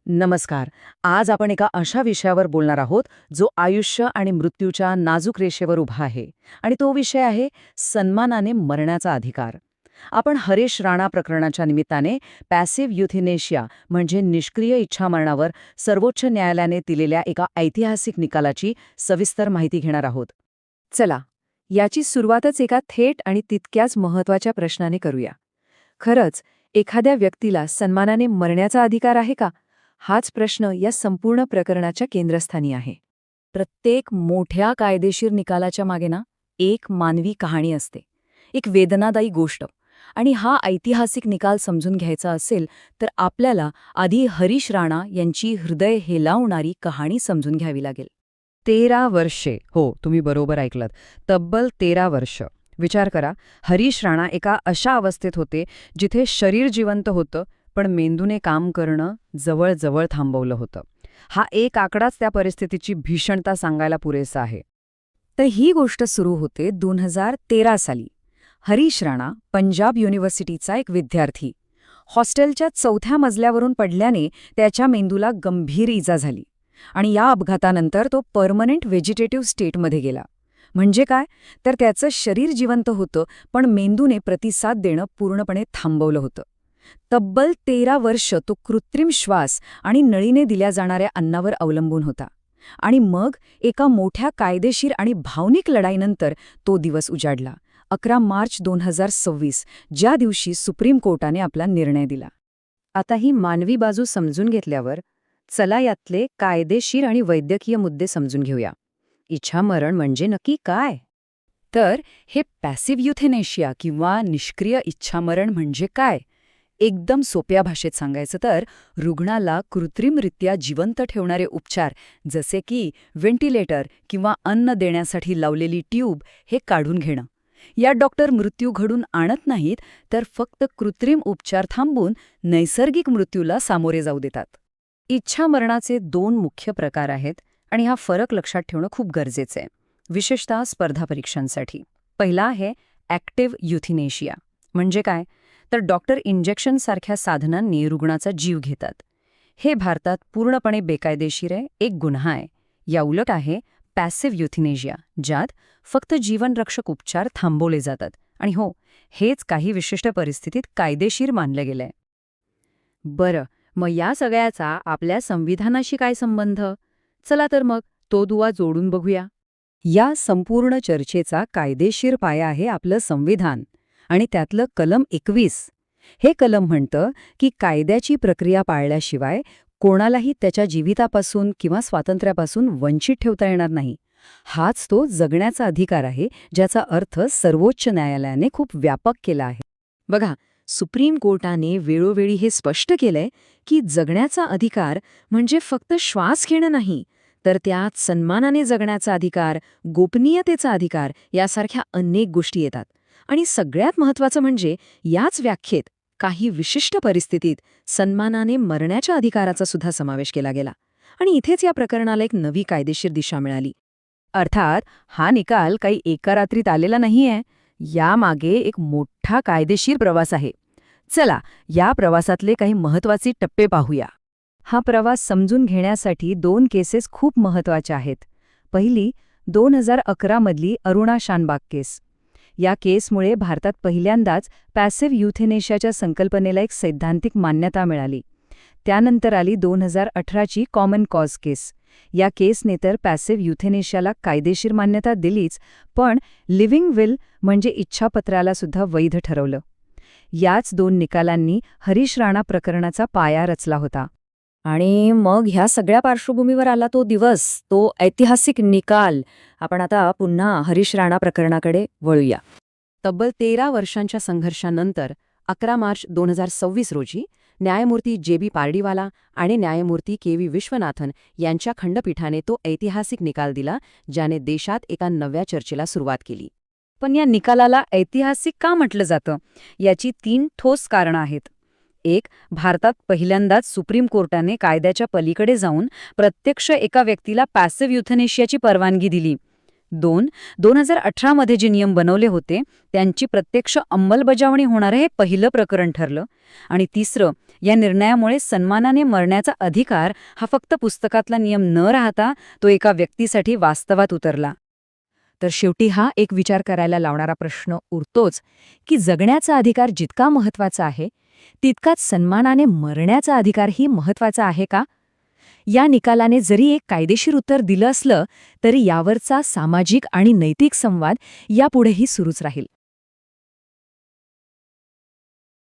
नमस्कार. आज आपण एका अशा विषयावर बोलणार आहोत जो आयुष्य आणि मृत्यूच्या नाजूक रेषेवर उभा आहे. आणि तो विषय आहे सन्मानाने मरण्याचा अधिकार. आपण हरीश राणा प्रकरणाच्या निमित्ताने पॅसिव्ह युथेनेशिया म्हणजे निष्क्रिय इच्छामरणावर सर्वोच्च न्यायालयाने दिलेल्या एका ऐतिहासिक निकालाची सविस्तर माहिती घेणार आहोत. चला, याची सुरुवातच एका थेट आणि तितक्याच महत्त्वाच्या प्रश्नाने करूया. खरंच, एखाद्या व्यक्तीला सन्मानाने मरण्याचा अधिकार आहे का? हाच प्रश्न या संपूर्ण प्रकरणाच्या केंद्रस्थानी आहे. प्रत्येक मोठ्या कायदेशीर निकालाच्या मागे ना एक मानवी कहाणी असते, एक वेदनादायी गोष्ट. आणि हा ऐतिहासिक निकाल समजून घ्यायचा असेल तर आपल्याला आधी हरीश राणा यांची हृदय हेलावणारी कहाणी समजून घ्यावी लागेल. 13 वर्षे, हो तुम्ही बरोबर ऐकलत, तब्बल 13 वर्ष. विचार करा, हरीश राणा एका अशा अवस्थेत होते जिथे शरीर जिवंत होतं पण मेंदूने काम करणं जवळजवळ थांबवलं होतं. हा एक आकडाच त्या परिस्थितीची भीषणता सांगायला पुरेसा आहे. तर ही गोष्ट सुरू होते 2013 साली. हरीश राणा पंजाब युनिव्हर्सिटीचा एक विद्यार्थी. हॉस्टेलच्या 4थ्या मजल्यावरून पडल्याने त्याच्या मेंदूला गंभीर इजा झाली आणि या अपघातानंतर तो पर्मनंट व्हेजिटेटिव्ह स्टेटमध्ये गेला. म्हणजे काय, तर त्याचं शरीर जिवंत होतं पण मेंदूने प्रतिसाद देणं पूर्णपणे थांबवलं होतं. तब्बल 13 वर्ष तो कृत्रिम श्वास आणि नळीने दिल्या जाणाऱ्या अन्नावर अवलंबून होता. आणि मग एका मोठ्या कायदेशीर आणि भावनिक लढाईनंतर तो दिवस उजाडला, 11 मार्च 2026, ज्या दिवशी सुप्रीम कोर्टाने आपला निर्णय दिला. आता ही मानवी बाजू समजून घेतल्यावर चला यातले कायदेशीर आणि वैद्यकीय मुद्दे समजून घेऊया. इच्छामरण म्हणजे नक्की काय? तर हे पॅसिव्ह युथेनेशिया किंवा निष्क्रिय इच्छामरण म्हणजे काय? एकदम सोप्या भाषेत सांगायचं तर रुग्णाला कृत्रिमरित्या जिवंत ठेवणारे उपचार जसे की व्हेंटिलेटर किंवा अन्न देण्यासाठी लावलेली ट्यूब हे काढून घेणं. यात डॉक्टर मृत्यू घडून आणत नाहीत तर फक्त कृत्रिम उपचार थांबून नैसर्गिक मृत्यूला सामोरे जाऊ देतात. इच्छामरणाचे 2 मुख्य प्रकार आहेत आणि हा फरक लक्षात ठेवणं खूप गरजेचं आहे, विशेषतः स्पर्धा परीक्षांसाठी. पहिला आहे ॲक्टिव्ह युथेनेशिया. म्हणजे काय, तर डॉक्टर इंजेक्शनसारख्या साधनांनी रुग्णाचा जीव घेतात. हे भारतात पूर्णपणे बेकायदेशीर आहे, एक गुन्हा आहे. या उलट आहे पॅसिव्ह युथेनेशिया, ज्यात फक्त जीवनरक्षक उपचार थांबवले जातात. आणि हो, हेच काही विशिष्ट परिस्थितीत कायदेशीर मानलं गेलंय. बरं, मग या सगळ्याचा आपल्या संविधानाशी काय संबंध? चला तर मग तो दुवा जोडून बघूया. या संपूर्ण चर्चेचा कायदेशीर पाया आहे आपलं संविधान आणि त्यातलं कलम 21. हे कलम म्हणतं की कायद्याची प्रक्रिया पाळल्याशिवाय कोणालाही त्याच्या जीवितापासून किंवा स्वातंत्र्यापासून वंचित ठेवता येणार नाही. हाच तो जगण्याचा अधिकार आहे, ज्याचा अर्थ सर्वोच्च न्यायालयाने खूप व्यापक केला आहे. बघा, सुप्रीम कोर्टाने वेळोवेळी हे स्पष्ट केलंय की जगण्याचा अधिकार म्हणजे फक्त श्वास घेणं नाही, तर त्यात सन्मानाने जगण्याचा अधिकार, गोपनीयतेचा अधिकार यासारख्या अनेक गोष्टी येतात. आणि सगळ्यात महत्त्वाचं म्हणजे याच व्याख्येत काही विशिष्ट परिस्थितीत सन्मानाने मरण्याच्या अधिकाराचा सुद्धा समावेश केला गेला. आणि इथेच या प्रकरणाला एक नवी कायदेशीर दिशा मिळाली. अर्थात हा निकाल काही एका रात्रीत आलेला नाहीये. यामागे एक मोठा कायदेशीर प्रवास आहे. चला, या प्रवासातले काही महत्त्वाचे टप्पे पाहूया. हा प्रवास समजून घेण्यासाठी 2 केसेस खूप महत्त्वाच्या आहेत. पहिली 2011 मधली अरुणा शानबाग केस. या केसमुळे भारतात पहिल्यांदाच पॅसिव्ह युथेनेशियाच्या संकल्पनेला एक सैद्धांतिक मान्यता मिळाली. त्यानंतर आली 2018ची कॉमन कॉज केस. या केसने तर पॅसिव्ह युथेनेशियाला कायदेशीर मान्यता दिलीच, पण लिव्हिंग विल म्हणजे इच्छापत्राला सुद्धा वैध ठरवलं. याच 2 निकालांनी हरीश राणा प्रकरणाचा पाया रचला होता. आणि मग ह्या सगळ्या पार्श्वभूमीवर आला तो दिवस, तो ऐतिहासिक निकाल. आपण आता पुन्हा हरीश राणा प्रकरणाकडे वळूया. तब्बल 13 वर्षांच्या संघर्षानंतर 11 मार्च 2026 रोजी न्यायमूर्ती जे.बी. पार्डीवाला आणि न्यायमूर्ती के.व्ही. विश्वनाथन यांच्या खंडपीठाने तो ऐतिहासिक निकाल दिला, ज्याने देशात एका नव्या चर्चेला सुरुवात केली. पण या निकालाला ऐतिहासिक का म्हटलं जातं? याची 3 ठोस कारणं आहेत. 1. भारतात पहिल्यांदाच सुप्रीम कोर्टाने कायद्याच्या पलीकडे जाऊन प्रत्यक्ष एका व्यक्तीला पॅसिव्ह युथेनेशियाची परवानगी दिली. 2. 2018मध्ये जे नियम बनवले होते त्यांची प्रत्यक्ष अंमलबजावणी होणारं हे पहिलं प्रकरण ठरलं. आणि 3. या निर्णयामुळे सन्मानाने मरण्याचा अधिकार हा फक्त पुस्तकातला नियम न राहता तो एका व्यक्तीसाठी वास्तवात उतरला. तर शेवटी हा एक विचार करायला लावणारा प्रश्न उरतोच की जगण्याचा अधिकार जितका महत्वाचा आहे तितकाच सन्मानाने मरण्याचा अधिकारही महत्वाचा आहे का? या निकालाने जरी एक कायदेशीर उत्तर दिलं असलं तरी यावरचा सामाजिक आणि नैतिक संवाद यापुढेही सुरूच राहील.